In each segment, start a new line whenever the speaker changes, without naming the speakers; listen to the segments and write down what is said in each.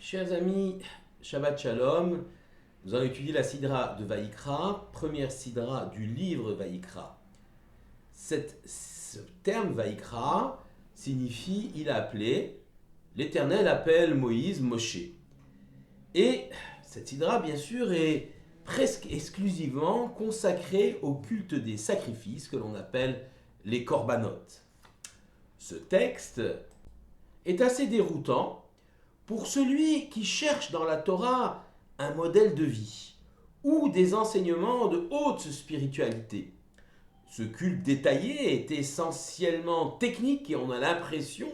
Chers amis, Shabbat Shalom, nous allons étudier la Sidra de Vaïkra, première Sidra du livre Vaïkra. Ce terme Vaïkra signifie il a appelé, l'Éternel appelle Moïse Moshe. Et cette Sidra, bien sûr, est presque exclusivement consacrée au culte des sacrifices que l'on appelle les korbanot. Ce texte est assez déroutant pour celui qui cherche dans la Torah un modèle de vie ou des enseignements de haute spiritualité. Ce culte détaillé est essentiellement technique et on a l'impression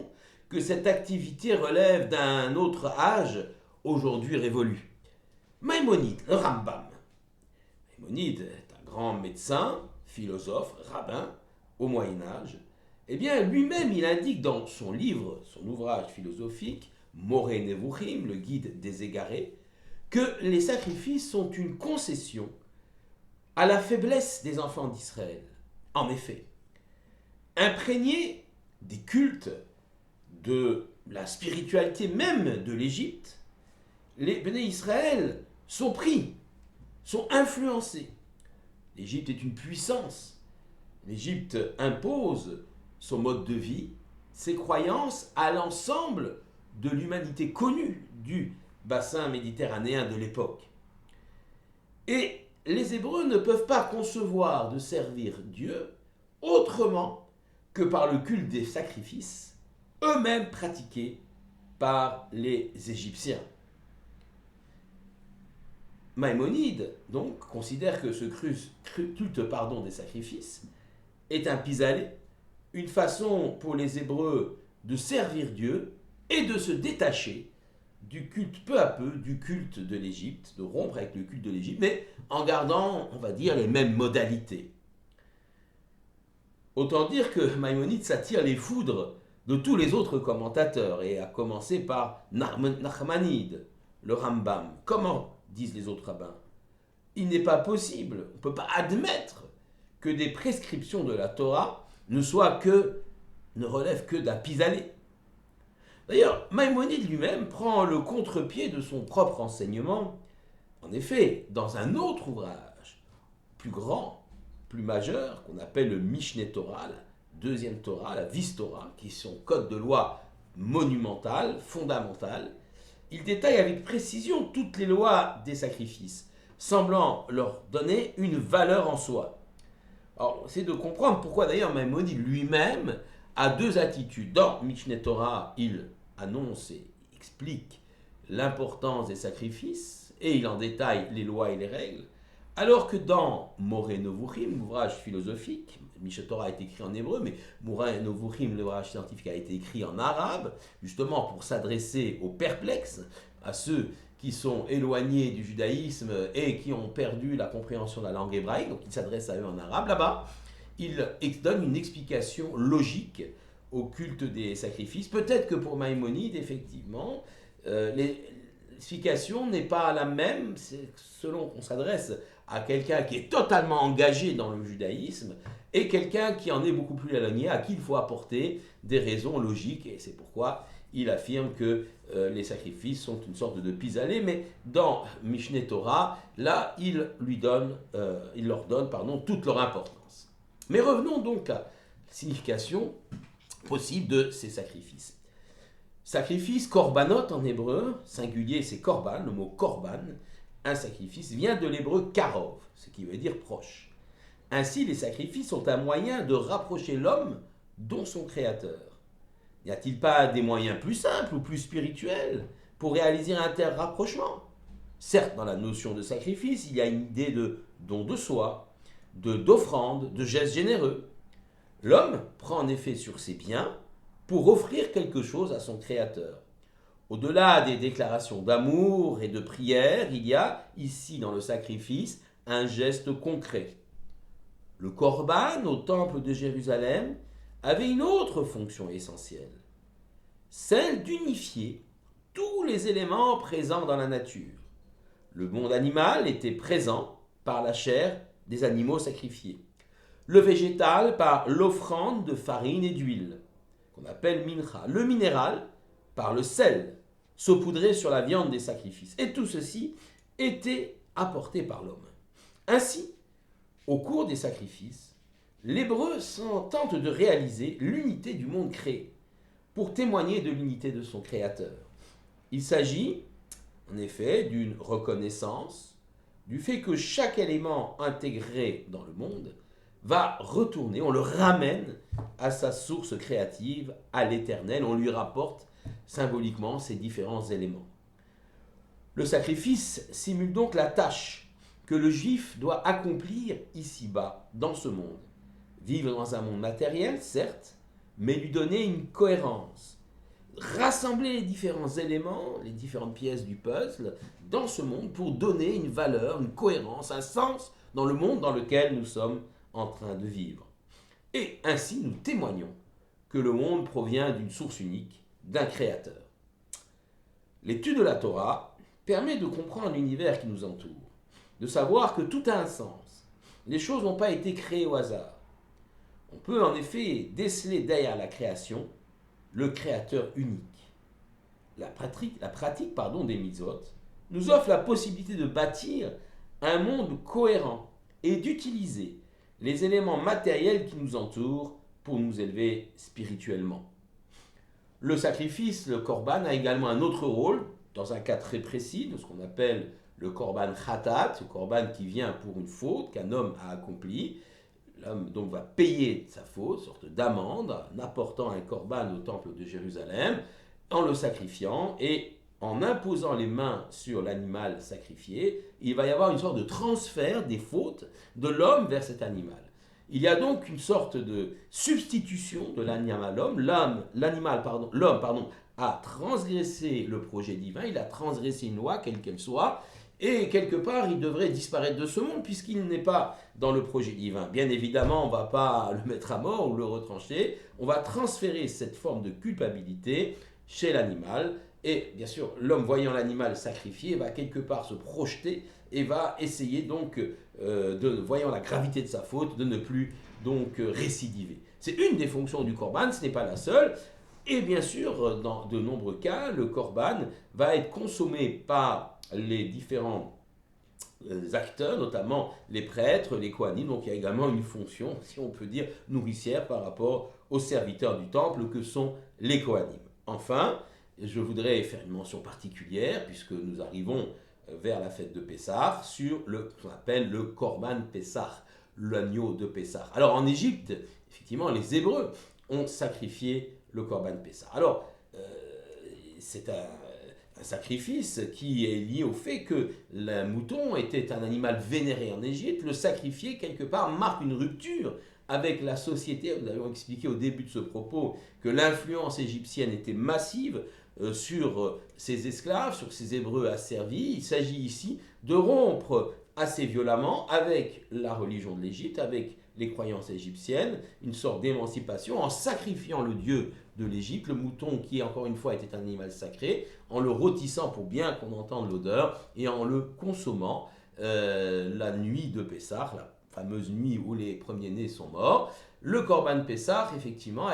que cette activité relève d'un autre âge aujourd'hui révolu. Maïmonide, le Rambam. Maïmonide est un grand médecin, philosophe, rabbin au Moyen-Âge. Eh bien, lui-même, il indique dans son livre, son ouvrage philosophique, Moreh Nevuchim, le guide des égarés, que les sacrifices sont une concession à la faiblesse des enfants d'Israël. En effet, imprégnés des cultes, de la spiritualité même de l'Égypte, les Béné Israël sont pris, sont influencés. L'Égypte est une puissance. L'Égypte impose son mode de vie, ses croyances à l'ensemble de l'humanité connue du bassin méditerranéen de l'époque. Et les Hébreux ne peuvent pas concevoir de servir Dieu autrement que par le culte des sacrifices, eux-mêmes pratiqués par les Égyptiens. Maïmonide, donc, considère que ce culte des sacrifices est un pis-aller, une façon pour les Hébreux de servir Dieu et de se détacher du culte peu à peu, du culte de l'Égypte, de rompre avec le culte de l'Égypte, mais en gardant, on va dire, les mêmes modalités. Autant dire que Maïmonide s'attire les foudres de tous les autres commentateurs, et à commencer par Nachmanide, le Rambam. Comment disent les autres rabbins? Il n'est pas possible, on ne peut pas admettre que des prescriptions de la Torah ne relèvent que d'un pis-aller. D'ailleurs, Maïmonide lui-même prend le contre-pied de son propre enseignement. En effet, dans un autre ouvrage, plus grand, plus majeur, qu'on appelle le Mishneh Torah, la deuxième Torah, la Vis Torah, qui est son code de loi monumental, fondamental, il détaille avec précision toutes les lois des sacrifices, semblant leur donner une valeur en soi. Alors, c'est de comprendre pourquoi d'ailleurs Maïmonide lui-même a deux attitudes. Dans Mishneh Torah, il annonce et explique l'importance des sacrifices et il en détaille les lois et les règles, alors que dans Moreh Nevuchim, l'ouvrage philosophique, Mishneh Torah a été écrit en hébreu, mais Moreh Nevuchim, l'ouvrage scientifique, a été écrit en arabe, justement pour s'adresser aux perplexes, à ceux qui sont éloignés du judaïsme et qui ont perdu la compréhension de la langue hébraïque, donc il s'adresse à eux en arabe. Là-bas, il donne une explication logique au culte des sacrifices. Peut-être que pour Maïmonide, effectivement, l'explication n'est pas la même selon qu'on s'adresse à quelqu'un qui est totalement engagé dans le judaïsme et quelqu'un qui en est beaucoup plus éloigné, à qui il faut apporter des raisons logiques. Et c'est pourquoi il affirme que les sacrifices sont une sorte de pis-aller, mais dans Mishneh Torah, là, il leur donne toute leur importance. Mais revenons donc à la signification possible de ces sacrifices. Sacrifice, korbanot en hébreu, singulier c'est korban, le mot korban, un sacrifice, vient de l'hébreu karov, ce qui veut dire proche. Ainsi, les sacrifices sont un moyen de rapprocher l'homme dont son créateur. N'y a-t-il pas des moyens plus simples ou plus spirituels pour réaliser un tel rapprochement? Certes, dans la notion de sacrifice, il y a une idée de don de soi, d'offrande, de geste généreux. L'homme prend en effet sur ses biens pour offrir quelque chose à son créateur. Au-delà des déclarations d'amour et de prière, il y a ici dans le sacrifice un geste concret. Le korban au temple de Jérusalem avait une autre fonction essentielle, celle d'unifier tous les éléments présents dans la nature. Le monde animal était présent par la chair des animaux sacrifiés, le végétal par l'offrande de farine et d'huile, qu'on appelle mincha, le minéral par le sel, saupoudrés sur la viande des sacrifices. Et tout ceci était apporté par l'homme. Ainsi, au cours des sacrifices, l'Hébreu tente de réaliser l'unité du monde créé pour témoigner de l'unité de son Créateur. Il s'agit, en effet, d'une reconnaissance du fait que chaque élément intégré dans le monde va retourner, on le ramène à sa source créative, à l'Éternel, on lui rapporte symboliquement ces différents éléments. Le sacrifice simule donc la tâche que le juif doit accomplir ici-bas, dans ce monde. Vivre dans un monde matériel, certes, mais lui donner une cohérence. Rassembler les différents éléments, les différentes pièces du puzzle dans ce monde pour donner une valeur, une cohérence, un sens dans le monde dans lequel nous sommes en train de vivre. Et ainsi nous témoignons que le monde provient d'une source unique, d'un créateur. L'étude de la Torah permet de comprendre l'univers qui nous entoure, de savoir que tout a un sens. Les choses n'ont pas été créées au hasard. On peut en effet déceler derrière la création le créateur unique. La pratique des mitzvot nous offre la possibilité de bâtir un monde cohérent et d'utiliser les éléments matériels qui nous entourent pour nous élever spirituellement. Le sacrifice, le korban, a également un autre rôle, dans un cas très précis, de ce qu'on appelle le korban khatat, le korban qui vient pour une faute qu'un homme a accomplie. L'homme donc va payer sa faute, une sorte d'amende, en apportant un korban au temple de Jérusalem, en le sacrifiant et en imposant les mains sur l'animal sacrifié. Il va y avoir une sorte de transfert des fautes de l'homme vers cet animal. Il y a donc une sorte de substitution de l'animal à l'homme. L'homme a transgressé le projet divin, il a transgressé une loi, quelle qu'elle soit, et quelque part, il devrait disparaître de ce monde puisqu'il n'est pas dans le projet divin. Bien évidemment, on ne va pas le mettre à mort ou le retrancher, on va transférer cette forme de culpabilité chez l'animal. Et bien sûr, l'homme voyant l'animal sacrifié va quelque part se projeter et va essayer donc, voyant la gravité de sa faute, de ne plus donc récidiver. C'est une des fonctions du korban, ce n'est pas la seule. Et bien sûr, dans de nombreux cas, le korban va être consommé par les différents acteurs, notamment les prêtres, les kohanim. Donc il y a également une fonction, si on peut dire, nourricière par rapport aux serviteurs du temple que sont les kohanim. Enfin, je voudrais faire une mention particulière, puisque nous arrivons vers la fête de Pessah, sur ce qu'on appelle le korban Pessah, l'agneau de Pessah. Alors en Égypte, effectivement, les Hébreux ont sacrifié le korban Pessah. Alors, c'est un sacrifice qui est lié au fait que le mouton était un animal vénéré en Égypte. Le sacrifier, quelque part, marque une rupture avec la société. Nous avons expliqué au début de ce propos que l'influence égyptienne était massive sur ces esclaves, sur ces Hébreux asservis. Il s'agit ici de rompre assez violemment avec la religion de l'Égypte, avec les croyances égyptiennes, une sorte d'émancipation en sacrifiant le dieu de l'Égypte, le mouton qui encore une fois était un animal sacré, en le rôtissant pour bien qu'on entende l'odeur et en le consommant la nuit de Pessah, la fameuse nuit où les premiers-nés sont morts. Le korban Pessah, effectivement,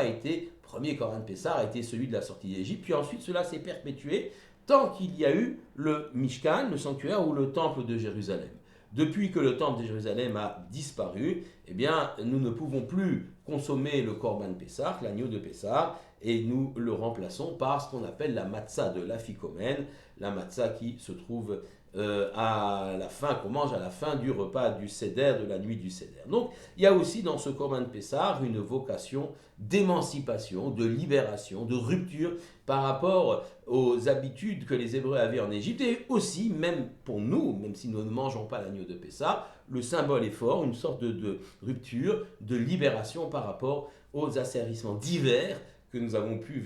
premier korban Pessah a été celui de la sortie d'Égypte, puis ensuite cela s'est perpétué tant qu'il y a eu le Mishkan, le sanctuaire ou le temple de Jérusalem. Depuis que le temple de Jérusalem a disparu, eh bien, nous ne pouvons plus consommer le korban Pessah, l'agneau de Pessah, et nous le remplaçons par ce qu'on appelle la matzah de l'afikomen, la matzah qui se trouve qu'on mange à la fin du repas du Seder, de la nuit du Seder. Donc, il y a aussi dans ce korban Pessah une vocation d'émancipation, de libération, de rupture par rapport aux habitudes que les Hébreux avaient en Égypte, et aussi, même pour nous, même si nous ne mangeons pas l'agneau de Pessah, le symbole est fort, une sorte de rupture, de libération par rapport aux asservissements divers que nous avons pu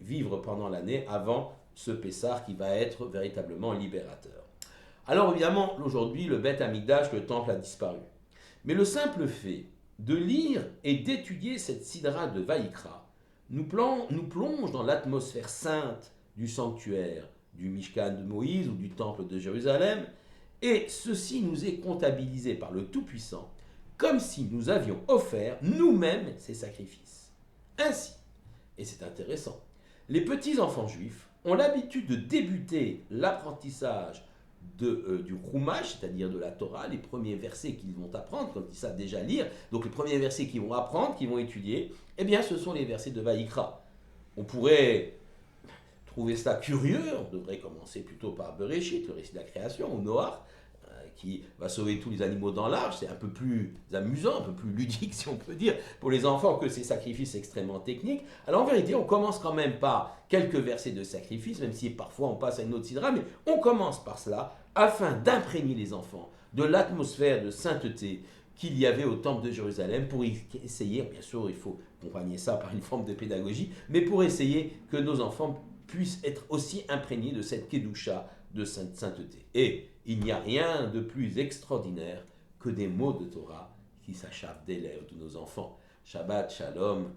vivre pendant l'année avant ce Pessah qui va être véritablement libérateur. Alors évidemment, aujourd'hui, le Beth Amikdash, le temple a disparu. Mais le simple fait de lire et d'étudier cette sidra de Vaïkra nous plonge dans l'atmosphère sainte du sanctuaire, du Mishkan de Moïse ou du temple de Jérusalem, et ceci nous est comptabilisé par le Tout-Puissant comme si nous avions offert nous-mêmes ces sacrifices. Ainsi, et c'est intéressant, les petits enfants juifs ont l'habitude de débuter l'apprentissage du Chumash, c'est-à-dire de la Torah, les premiers versets qu'ils vont apprendre, quand ils savent déjà lire, donc les premiers versets qu'ils vont apprendre, qu'ils vont étudier, eh bien ce sont les versets de Vaïkra. On pourrait trouver ça curieux, on devrait commencer plutôt par Bereshit, le récit de la création, ou Noach, qui va sauver tous les animaux dans l'arche. C'est un peu plus amusant, un peu plus ludique, si on peut dire, pour les enfants que ces sacrifices extrêmement techniques. Alors en vérité, on commence quand même par quelques versets de sacrifice, même si parfois on passe à une autre sidra, mais on commence par cela afin d'imprégner les enfants de l'atmosphère de sainteté qu'il y avait au temple de Jérusalem, pour essayer, bien sûr il faut accompagner ça par une forme de pédagogie, mais pour essayer que nos enfants puissent être aussi imprégnés de cette kedusha de sainteté. Et il n'y a rien de plus extraordinaire que des mots de Torah qui s'échappent des lèvres de nos enfants. Shabbat Shalom.